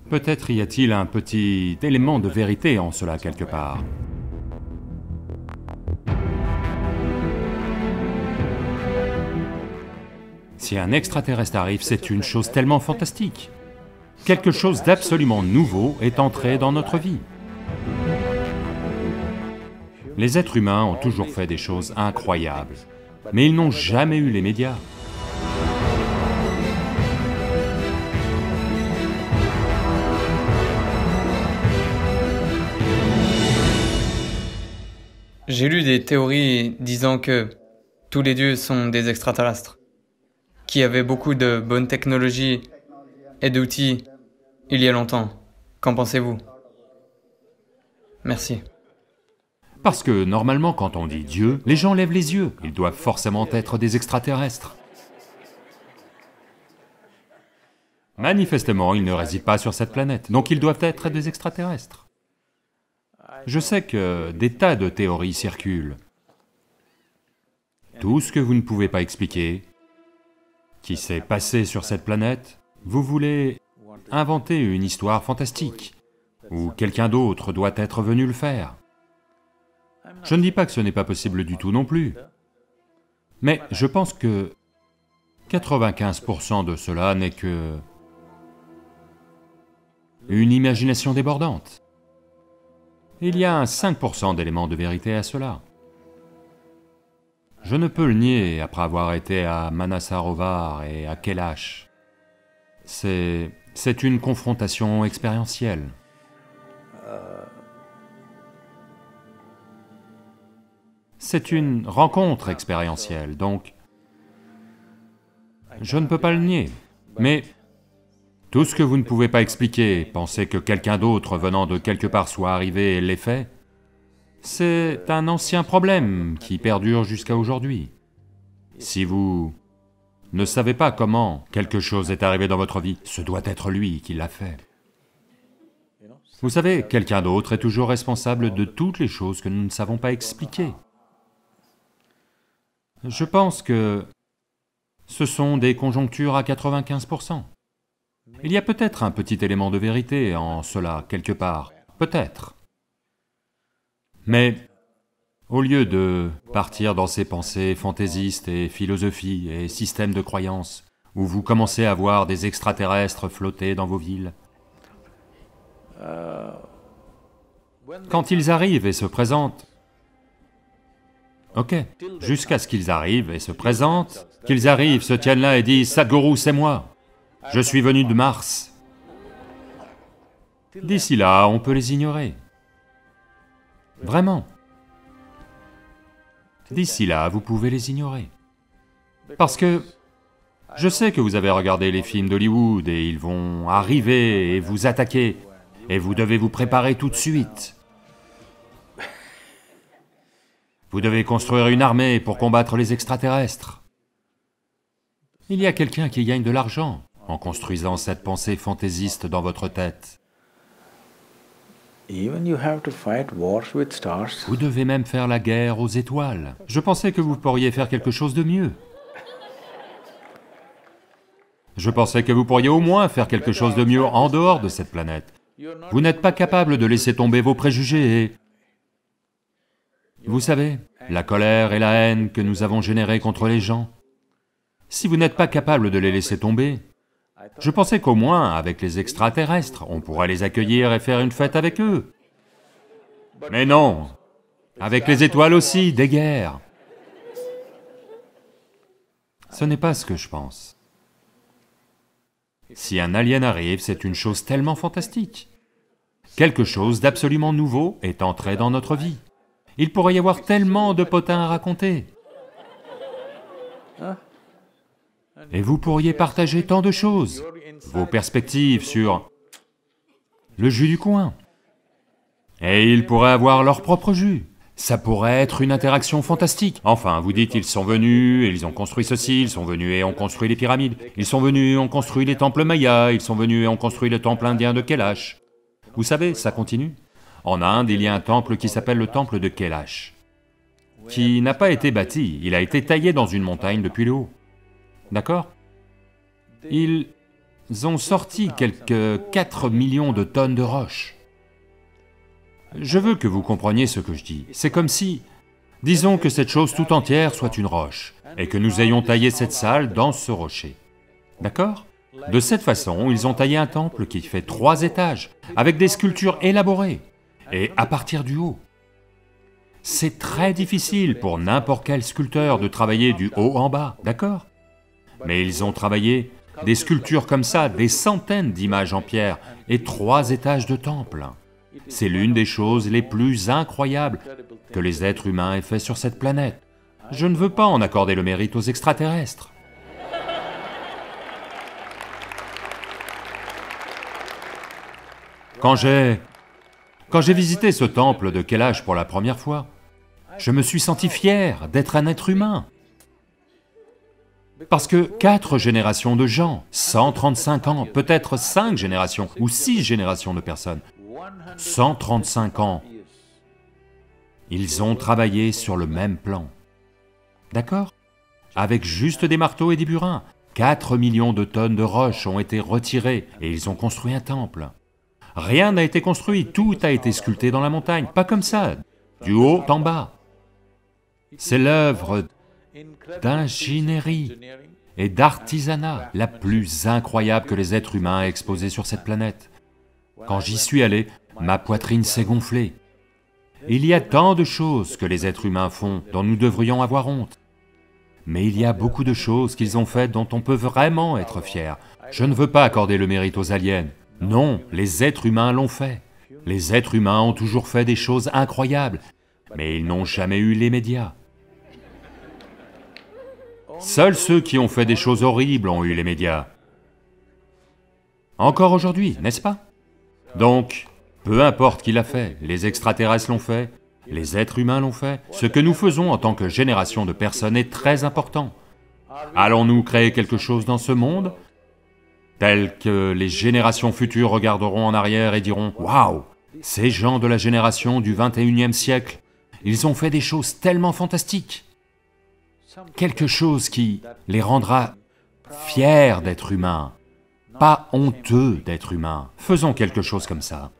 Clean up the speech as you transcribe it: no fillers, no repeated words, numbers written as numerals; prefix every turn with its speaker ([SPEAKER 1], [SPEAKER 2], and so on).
[SPEAKER 1] Peut-être y a-t-il un petit élément de vérité en cela quelque part. Si un extraterrestre arrive, c'est une chose tellement fantastique. Quelque chose d'absolument nouveau est entré dans notre vie. Les êtres humains ont toujours fait des choses incroyables, mais ils n'ont jamais eu les médias.
[SPEAKER 2] J'ai lu des théories disant que tous les dieux sont des extraterrestres, qui avaient beaucoup de bonnes technologies et d'outils il y a longtemps. Qu'en pensez-vous? Merci.
[SPEAKER 1] Parce que normalement quand on dit Dieu, les gens lèvent les yeux, ils doivent forcément être des extraterrestres. Manifestement, ils ne résident pas sur cette planète, donc ils doivent être des extraterrestres. Je sais que des tas de théories circulent. Tout ce que vous ne pouvez pas expliquer, qui s'est passé sur cette planète, vous voulez inventer une histoire fantastique, où quelqu'un d'autre doit être venu le faire. Je ne dis pas que ce n'est pas possible du tout non plus, mais je pense que 95% de cela n'est que une imagination débordante. Il y a un 5% d'éléments de vérité à cela. Je ne peux le nier après avoir été à Manasarovar et à Kailash. C'est une confrontation expérientielle. C'est une rencontre expérientielle, donc je ne peux pas le nier. Mais tout ce que vous ne pouvez pas expliquer, penser que quelqu'un d'autre venant de quelque part soit arrivé et l'ait fait, c'est un ancien problème qui perdure jusqu'à aujourd'hui. Si vous ne savez pas comment quelque chose est arrivé dans votre vie, ce doit être lui qui l'a fait. Vous savez, quelqu'un d'autre est toujours responsable de toutes les choses que nous ne savons pas expliquer. Je pense que ce sont des conjonctures à 95%. Il y a peut-être un petit élément de vérité en cela, quelque part, peut-être. Mais au lieu de partir dans ces pensées fantaisistes et philosophies et systèmes de croyances, où vous commencez à voir des extraterrestres flotter dans vos villes, quand ils arrivent et se présentent, ok, jusqu'à ce qu'ils arrivent et se présentent, qu'ils arrivent, se tiennent là et disent « Sadhguru, c'est moi, je suis venu de Mars ». D'ici là, on peut les ignorer. Vraiment. D'ici là, vous pouvez les ignorer. Parce que je sais que vous avez regardé les films d'Hollywood et ils vont arriver et vous attaquer, et vous devez vous préparer tout de suite. Vous devez construire une armée pour combattre les extraterrestres. Il y a quelqu'un qui gagne de l'argent en construisant cette pensée fantaisiste dans votre tête.
[SPEAKER 3] Even you have to fight wars with stars.
[SPEAKER 1] Vous devez même faire la guerre aux étoiles. Je pensais que vous pourriez faire quelque chose de mieux. Je pensais que vous pourriez au moins faire quelque chose de mieux en dehors de cette planète. Vous n'êtes pas capable de laisser tomber vos préjugés et... Vous savez, la colère et la haine que nous avons générées contre les gens, si vous n'êtes pas capable de les laisser tomber, je pensais qu'au moins, avec les extraterrestres, on pourrait les accueillir et faire une fête avec eux. Mais non, avec les étoiles aussi, des guerres. Ce n'est pas ce que je pense. Si un alien arrive, c'est une chose tellement fantastique. Quelque chose d'absolument nouveau est entré dans notre vie. Il pourrait y avoir tellement de potins à raconter. Et vous pourriez partager tant de choses, vos perspectives sur le jus du coin. Et ils pourraient avoir leur propre jus. Ça pourrait être une interaction fantastique. Enfin, vous dites, ils sont venus, et ils ont construit ceci, ils sont venus et ont construit les pyramides, ils sont venus et ont construit les temples mayas, ils sont venus et ont construit le temple indien de Kailash. Vous savez, ça continue. En Inde, il y a un temple qui s'appelle le temple de Kailash, qui n'a pas été bâti, il a été taillé dans une montagne depuis le haut. D'accord? Ils ont sorti quelques 4 millions de tonnes de roches. Je veux que vous compreniez ce que je dis. C'est comme si, disons que cette chose tout entière soit une roche, et que nous ayons taillé cette salle dans ce rocher. D'accord? De cette façon, ils ont taillé un temple qui fait 3 étages, avec des sculptures élaborées, et à partir du haut. C'est très difficile pour n'importe quel sculpteur de travailler du haut en bas, d'accord? Mais ils ont travaillé des sculptures comme ça, des centaines d'images en pierre, et 3 étages de temple. C'est l'une des choses les plus incroyables que les êtres humains aient fait sur cette planète. Je ne veux pas en accorder le mérite aux extraterrestres. Quand j'ai visité ce temple de Kailash pour la première fois, je me suis senti fier d'être un être humain. Parce que 4 générations de gens, 135 ans, peut-être 5 générations ou 6 générations de personnes, 135 ans, ils ont travaillé sur le même plan. D'accord? Avec juste des marteaux et des burins, 4 millions de tonnes de roches ont été retirées et ils ont construit un temple. Rien n'a été construit, tout a été sculpté dans la montagne, pas comme ça, du haut en bas. C'est l'œuvre d'ingénierie et d'artisanat la plus incroyable que les êtres humains aient exposée sur cette planète. Quand j'y suis allé, ma poitrine s'est gonflée. Il y a tant de choses que les êtres humains font dont nous devrions avoir honte. Mais il y a beaucoup de choses qu'ils ont faites dont on peut vraiment être fier. Je ne veux pas accorder le mérite aux aliens. Non, les êtres humains l'ont fait. Les êtres humains ont toujours fait des choses incroyables, mais ils n'ont jamais eu les médias. Seuls ceux qui ont fait des choses horribles ont eu les médias. Encore aujourd'hui, n'est-ce pas? Donc, peu importe qui l'a fait, les extraterrestres l'ont fait, les êtres humains l'ont fait, ce que nous faisons en tant que génération de personnes est très important. Allons-nous créer quelque chose dans ce monde tel que les générations futures regarderont en arrière et diront « Waouh, ces gens de la génération du 21e siècle, ils ont fait des choses tellement fantastiques !» Quelque chose qui les rendra fiers d'être humains, pas honteux d'être humains. Faisons quelque chose comme ça.